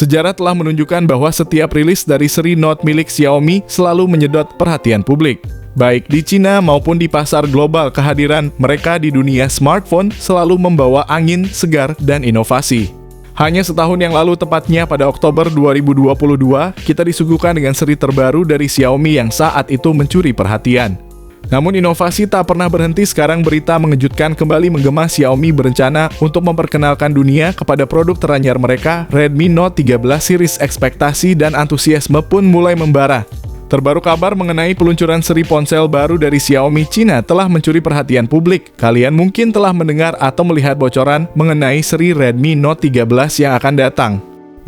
Sejarah telah menunjukkan bahwa setiap rilis dari seri Note milik Xiaomi selalu menyedot perhatian publik. Baik di Cina maupun di pasar global, kehadiran mereka di dunia smartphone selalu membawa angin segar dan inovasi. Hanya setahun yang lalu, tepatnya pada Oktober 2022, kita disuguhkan dengan seri terbaru dari Xiaomi yang saat itu mencuri perhatian. Namun inovasi tak pernah berhenti. Sekarang berita mengejutkan kembali menggema. Xiaomi berencana untuk memperkenalkan dunia kepada produk teranyar mereka, Redmi Note 13 series. Ekspektasi dan antusiasme pun mulai membara. Terbaru kabar mengenai peluncuran seri ponsel baru dari Xiaomi Cina telah mencuri perhatian publik. Kalian mungkin telah mendengar atau melihat bocoran mengenai seri Redmi Note 13 yang akan datang.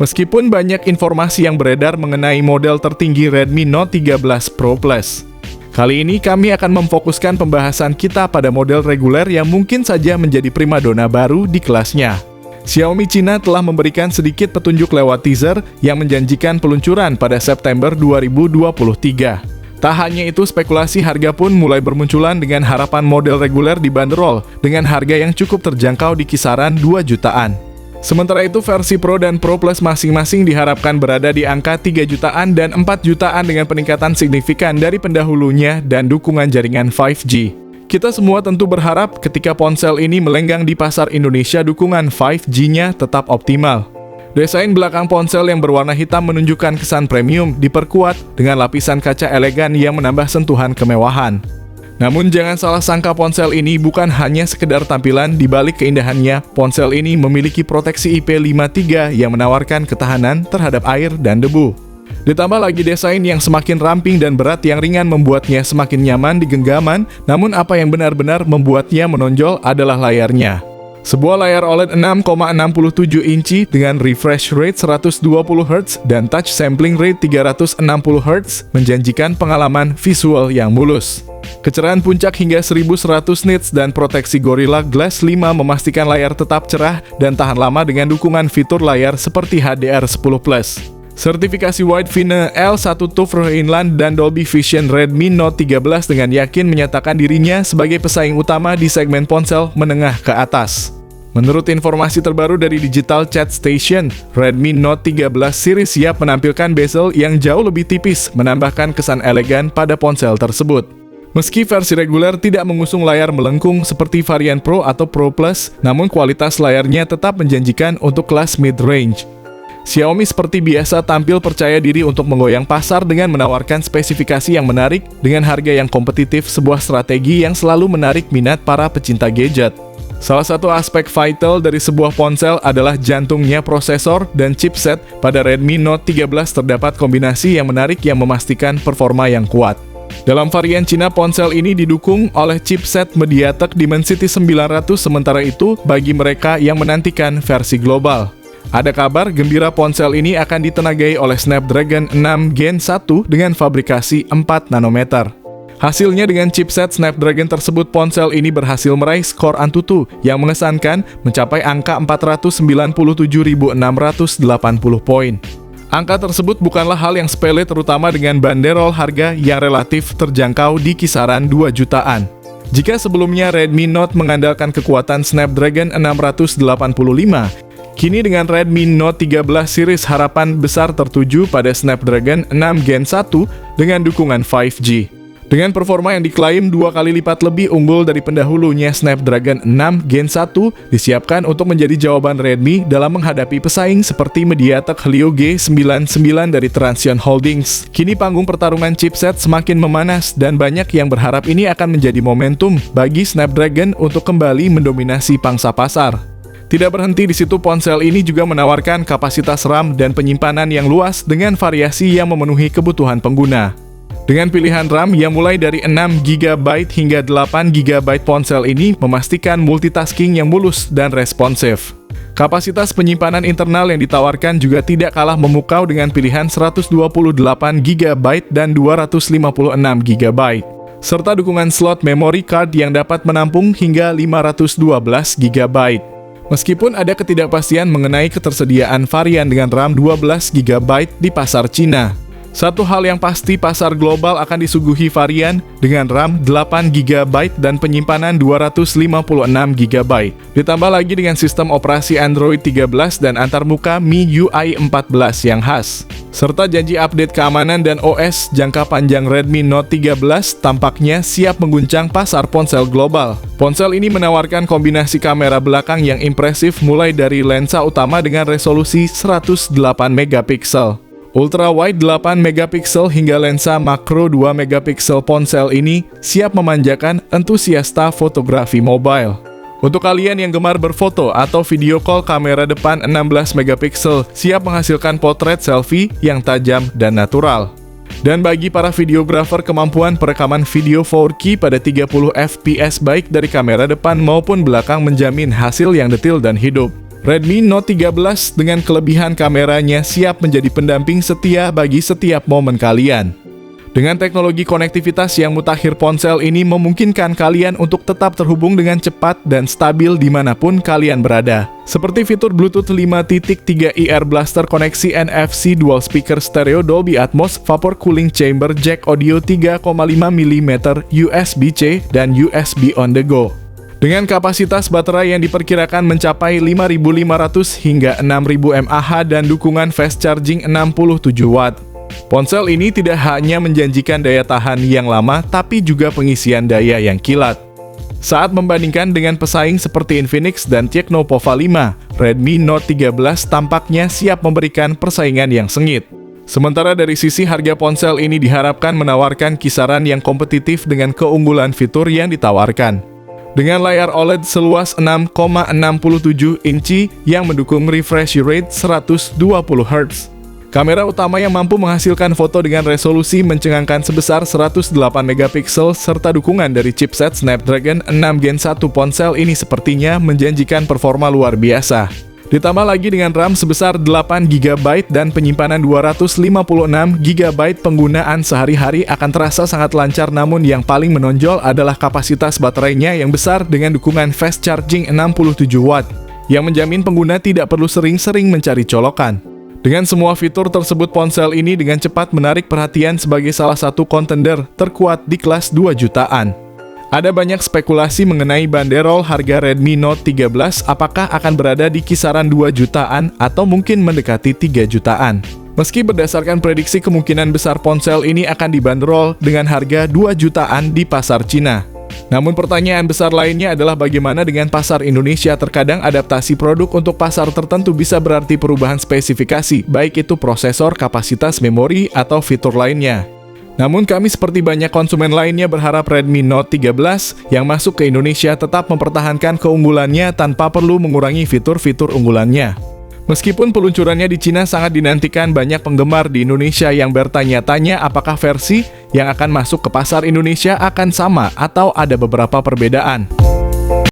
Meskipun banyak informasi yang beredar mengenai model tertinggi Redmi Note 13 Pro Plus, kali ini kami akan memfokuskan pembahasan kita pada model reguler yang mungkin saja menjadi primadona baru di kelasnya. Xiaomi Cina telah memberikan sedikit petunjuk lewat teaser yang menjanjikan peluncuran pada September 2023. Tak hanya itu, spekulasi harga pun mulai bermunculan dengan harapan model reguler dibanderol dengan harga yang cukup terjangkau di kisaran 2 jutaan. Sementara itu, versi Pro dan Pro Plus masing-masing diharapkan berada di angka 3 jutaan dan 4 jutaan dengan peningkatan signifikan dari pendahulunya dan dukungan jaringan 5G. Kita semua tentu berharap ketika ponsel ini melenggang di pasar Indonesia, dukungan 5G-nya tetap optimal. Desain belakang ponsel yang berwarna hitam menunjukkan kesan premium, diperkuat dengan lapisan kaca elegan yang menambah sentuhan kemewahan. Namun jangan salah sangka, ponsel ini bukan hanya sekedar tampilan. Di balik keindahannya, ponsel ini memiliki proteksi IP53 yang menawarkan ketahanan terhadap air dan debu. Ditambah lagi desain yang semakin ramping dan berat yang ringan membuatnya semakin nyaman di genggaman. Namun apa yang benar-benar membuatnya menonjol adalah layarnya. Sebuah layar OLED 6,67 inci dengan refresh rate 120Hz dan touch sampling rate 360Hz menjanjikan pengalaman visual yang mulus. Kecerahan puncak hingga 1100 nits dan proteksi Gorilla Glass 5 memastikan layar tetap cerah dan tahan lama dengan dukungan fitur layar seperti HDR10+. Sertifikasi Wide Fine L1 TÜV Rheinland dan Dolby Vision, Redmi Note 13 dengan yakin menyatakan dirinya sebagai pesaing utama di segmen ponsel menengah ke atas. Menurut informasi terbaru dari Digital Chat Station, Redmi Note 13 series siap menampilkan bezel yang jauh lebih tipis, menambahkan kesan elegan pada ponsel tersebut. Meski versi reguler tidak mengusung layar melengkung seperti varian Pro atau Pro Plus, namun kualitas layarnya tetap menjanjikan untuk kelas mid-range. Xiaomi seperti biasa tampil percaya diri untuk menggoyang pasar dengan menawarkan spesifikasi yang menarik dengan harga yang kompetitif, sebuah strategi yang selalu menarik minat para pecinta gadget. Salah satu aspek vital dari sebuah ponsel adalah jantungnya, prosesor dan chipset. Pada Redmi Note 13 terdapat kombinasi yang menarik yang memastikan performa yang kuat. Dalam varian Cina, ponsel ini didukung oleh chipset MediaTek Dimensity 900, sementara itu bagi mereka yang menantikan versi global, ada kabar gembira, ponsel ini akan ditenagai oleh Snapdragon 6 Gen 1 dengan fabrikasi 4 nanometer. Hasilnya, dengan chipset Snapdragon tersebut, ponsel ini berhasil meraih skor Antutu yang mengesankan mencapai angka 497.680 poin. Angka tersebut bukanlah hal yang sepele, terutama dengan banderol harga yang relatif terjangkau di kisaran 2 jutaan. Jika sebelumnya Redmi Note mengandalkan kekuatan Snapdragon 685, kini dengan Redmi Note 13 series harapan besar tertuju pada Snapdragon 6 Gen 1 dengan dukungan 5G. Dengan performa yang diklaim 2 kali lipat lebih unggul dari pendahulunya, Snapdragon 6 Gen 1 disiapkan untuk menjadi jawaban Redmi dalam menghadapi pesaing seperti MediaTek Helio G99 dari Transsion Holdings. Kini panggung pertarungan chipset semakin memanas dan banyak yang berharap ini akan menjadi momentum bagi Snapdragon untuk kembali mendominasi pangsa pasar. Tidak berhenti di situ, ponsel ini juga menawarkan kapasitas RAM dan penyimpanan yang luas dengan variasi yang memenuhi kebutuhan pengguna. Dengan pilihan RAM yang mulai dari 6GB hingga 8GB, ponsel ini memastikan multitasking yang mulus dan responsif. Kapasitas penyimpanan internal yang ditawarkan juga tidak kalah memukau dengan pilihan 128GB dan 256GB, serta dukungan slot memory card yang dapat menampung hingga 512GB. Meskipun ada ketidakpastian mengenai ketersediaan varian dengan RAM 12GB di pasar Cina, Satu hal yang pasti, pasar global akan disuguhi varian dengan RAM 8GB dan penyimpanan 256GB. Ditambah lagi dengan sistem operasi Android 13 dan antarmuka MIUI 14 yang khas. Serta janji update keamanan dan OS jangka panjang Redmi Note 13 tampaknya siap mengguncang pasar ponsel global. Ponsel ini menawarkan kombinasi kamera belakang yang impresif mulai dari lensa utama dengan resolusi 108MP, Ultra Wide 8MP hingga lensa makro 2MP. Ponsel ini siap memanjakan entusiasta fotografi mobile. Untuk kalian yang gemar berfoto atau video call, kamera depan 16MP siap menghasilkan potret selfie yang tajam dan natural. Dan bagi para videografer, kemampuan perekaman video 4K pada 30fps baik dari kamera depan maupun belakang menjamin hasil yang detail dan hidup. Redmi Note 13 dengan kelebihan kameranya siap menjadi pendamping setia bagi setiap momen kalian. Dengan teknologi konektivitas yang mutakhir, ponsel ini memungkinkan kalian untuk tetap terhubung dengan cepat dan stabil dimanapun kalian berada. Seperti fitur Bluetooth 5.3 Ear Blaster, koneksi NFC, dual speaker stereo Dolby Atmos, vapor cooling chamber, jack audio 3,5mm, USB-C, dan USB on the go. Dengan kapasitas baterai yang diperkirakan mencapai 5.500 hingga 6.000 mAh dan dukungan fast charging 67 Watt. Ponsel ini tidak hanya menjanjikan daya tahan yang lama, tapi juga pengisian daya yang kilat. Saat membandingkan dengan pesaing seperti Infinix dan Tecno Pova 5, Redmi Note 13 tampaknya siap memberikan persaingan yang sengit. Sementara dari sisi harga, ponsel ini diharapkan menawarkan kisaran yang kompetitif dengan keunggulan fitur yang ditawarkan. Dengan layar OLED seluas 6,67 inci yang mendukung refresh rate 120Hz. Kamera utama yang mampu menghasilkan foto dengan resolusi mencengangkan sebesar 108MP serta dukungan dari chipset Snapdragon 6 Gen 1, ponsel ini sepertinya menjanjikan performa luar biasa. Ditambah lagi dengan RAM sebesar 8GB dan penyimpanan 256GB, penggunaan sehari-hari akan terasa sangat lancar, namun yang paling menonjol adalah kapasitas baterainya yang besar dengan dukungan fast charging 67 Watt, yang menjamin pengguna tidak perlu sering-sering mencari colokan. Dengan semua fitur tersebut, ponsel ini dengan cepat menarik perhatian sebagai salah satu kontender terkuat di kelas 2 jutaan. Ada banyak spekulasi mengenai banderol harga Redmi Note 13, apakah akan berada di kisaran 2 jutaan atau mungkin mendekati 3 jutaan. Meski berdasarkan prediksi, kemungkinan besar ponsel ini akan dibanderol dengan harga 2 jutaan di pasar Cina. Namun pertanyaan besar lainnya adalah bagaimana dengan pasar Indonesia? Terkadang adaptasi produk untuk pasar tertentu bisa berarti perubahan spesifikasi, baik itu prosesor, kapasitas memori, atau fitur lainnya. Namun kami seperti banyak konsumen lainnya berharap Redmi Note 13 yang masuk ke Indonesia tetap mempertahankan keunggulannya tanpa perlu mengurangi fitur-fitur unggulannya. Meskipun peluncurannya di Cina sangat dinantikan, banyak penggemar di Indonesia yang bertanya-tanya apakah versi yang akan masuk ke pasar Indonesia akan sama atau ada beberapa perbedaan.